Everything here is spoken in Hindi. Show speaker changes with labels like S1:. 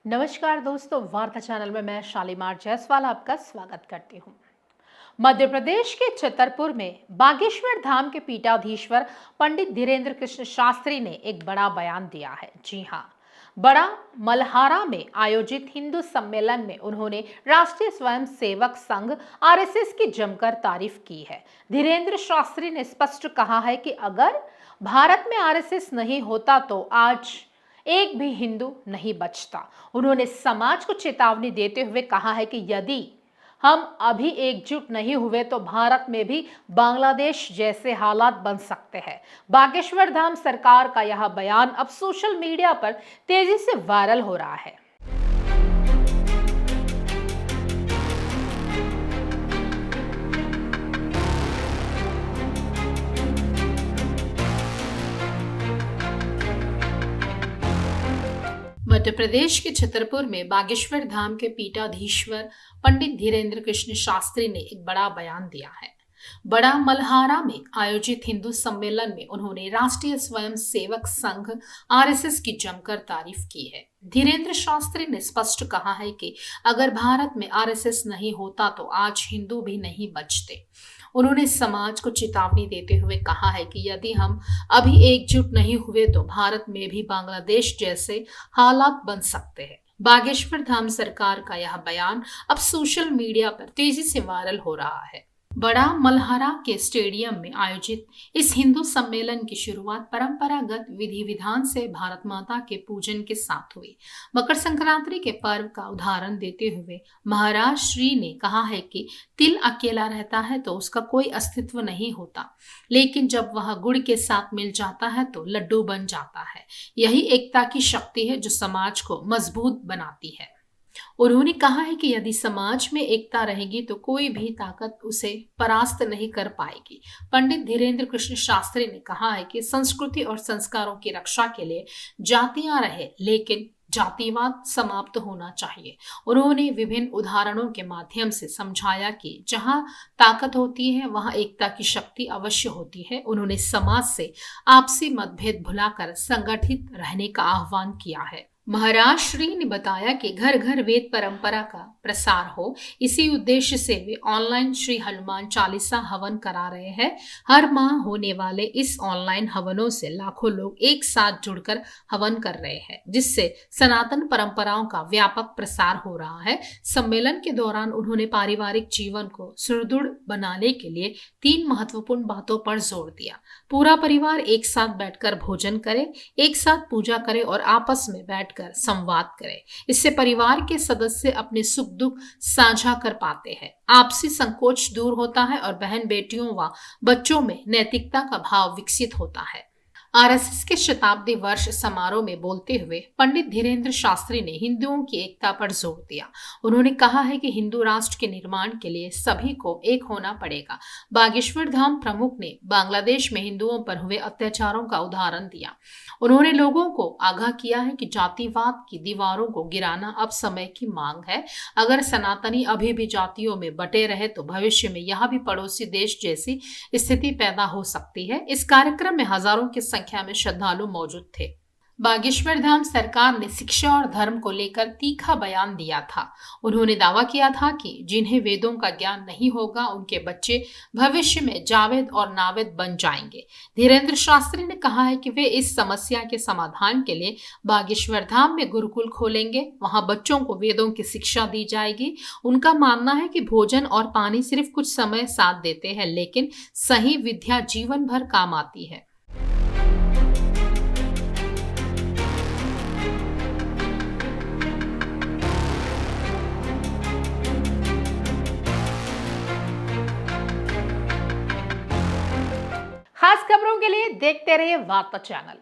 S1: नमस्कार दोस्तों, वार्ता चैनल में मैं शालीमार जायसवाल आपका स्वागत करती हूँ। मध्य प्रदेश के छतरपुर में बागेश्वर धाम के पीठाधीश्वर पंडित धीरेन्द्र कृष्ण शास्त्री ने एक बड़ा बयान दिया है। जी हाँ, बड़ा मल्हारा में आयोजित हिंदू सम्मेलन में उन्होंने राष्ट्रीय स्वयंसेवक संघ आरएसएस की जमकर तारीफ की है। धीरेन्द्र शास्त्री ने स्पष्ट कहा है कि अगर भारत में आरएसएस नहीं होता तो आज एक भी हिंदू नहीं बचता। उन्होंने समाज को चेतावनी देते हुए कहा है कि यदि हम अभी एकजुट नहीं हुए तो भारत में भी बांग्लादेश जैसे हालात बन सकते हैं। बागेश्वर धाम सरकार का यह बयान अब सोशल मीडिया पर तेजी से वायरल हो रहा है। मध्य प्रदेश के छतरपुर में बागेश्वर धाम के पीठाधीश्वर पंडित धीरेन्द्र कृष्ण शास्त्री ने एक बड़ा बयान दिया है। बड़ा मल्हारा में आयोजित हिंदू सम्मेलन में उन्होंने राष्ट्रीय स्वयंसेवक संघ आरएसएस की जमकर तारीफ की है। धीरेन्द्र शास्त्री ने स्पष्ट कहा है कि अगर भारत में आरएसएस नहीं होता तो आज हिंदू भी नहीं बचते। उन्होंने समाज को चेतावनी देते हुए कहा है कि यदि हम अभी एकजुट नहीं हुए तो भारत में भी बांग्लादेश जैसे हालात बन सकते हैं। बागेश्वर धाम सरकार का यह बयान अब सोशल मीडिया पर तेजी से वायरल हो रहा है। बड़ा मल्हारा के स्टेडियम में आयोजित इस हिंदू सम्मेलन की शुरुआत परंपरागत विधि विधान से भारत माता के पूजन के साथ हुई। मकर संक्रांति के पर्व का उदाहरण देते हुए महाराज श्री ने कहा है कि तिल अकेला रहता है तो उसका कोई अस्तित्व नहीं होता, लेकिन जब वह गुड़ के साथ मिल जाता है तो लड्डू बन जाता है। यही एकता की शक्ति है जो समाज को मजबूत बनाती है। उन्होंने कहा है कि यदि समाज में एकता रहेगी तो कोई भी ताकत उसे परास्त नहीं कर पाएगी। पंडित धीरेन्द्र कृष्ण शास्त्री ने कहा है कि संस्कृति और संस्कारों की रक्षा के लिए जातियां रहे, लेकिन जातिवाद समाप्त होना चाहिए। उन्होंने विभिन्न उदाहरणों के माध्यम से समझाया कि जहां ताकत होती है वहां एकता की शक्ति अवश्य होती है। उन्होंने समाज से आपसी मतभेद भुलाकर संगठित रहने का आह्वान किया है। महाराज श्री ने बताया कि घर घर वेद परंपरा का प्रसार हो, इसी उद्देश्य से वे ऑनलाइन श्री हनुमान चालीसा हवन करा रहे हैं। हर माह होने वाले इस ऑनलाइन हवनों से लाखों लोग एक साथ जुड़कर हवन कर रहे हैं, जिससे सनातन परंपराओं का व्यापक प्रसार हो रहा है। सम्मेलन के दौरान उन्होंने पारिवारिक जीवन को सुदृढ़ बनाने के लिए 3 महत्वपूर्ण बातों पर जोर दिया। पूरा परिवार एक साथ बैठकर भोजन करे, एक साथ पूजा करे और आपस में बैठ कर संवाद करें। इससे परिवार के सदस्य अपने सुख दुख साझा कर पाते हैं, आपसी संकोच दूर होता है और बहन बेटियों व बच्चों में नैतिकता का भाव विकसित होता है। आरएसएस के शताब्दी वर्ष समारोह में बोलते हुए पंडित धीरेन्द्र शास्त्री ने हिंदुओं की एकता पर जोर दिया। उन्होंने कहा है कि हिंदू राष्ट्र के निर्माण के लिए सभी को एक होना पड़ेगा। बागेश्वर धाम प्रमुख ने बांग्लादेश में हिंदुओं पर हुए अत्याचारों का उदाहरण दिया। उन्होंने लोगों को आगाह किया है कि जातिवाद की दीवारों को गिराना अब समय की मांग है। अगर सनातनी अभी भी जातियों में बटे रहे तो भविष्य में यहाँ भी पड़ोसी देश जैसी स्थिति पैदा हो सकती है। इस कार्यक्रम में हजारों की संख्या में श्रद्धालु मौजूद थे। बागेश्वर धाम सरकार ने शिक्षा और धर्म को लेकर तीखा बयान दिया था। उन्होंने दावा किया था कि जिन्हें वेदों का ज्ञान नहीं होगा उनके बच्चे भविष्य में जावेद और नावेद बन जाएंगे। धीरेन्द्र शास्त्री ने कहा है कि वे इस समस्या के समाधान के लिए बागेश्वर धाम में गुरुकुल खोलेंगे। वहां बच्चों को वेदों की शिक्षा दी जाएगी। उनका मानना है कि भोजन और पानी सिर्फ कुछ समय साथ देते हैं, लेकिन सही विद्या जीवन भर काम आती है। खास खबरों के लिए देखते रहिए वार्ता चैनल।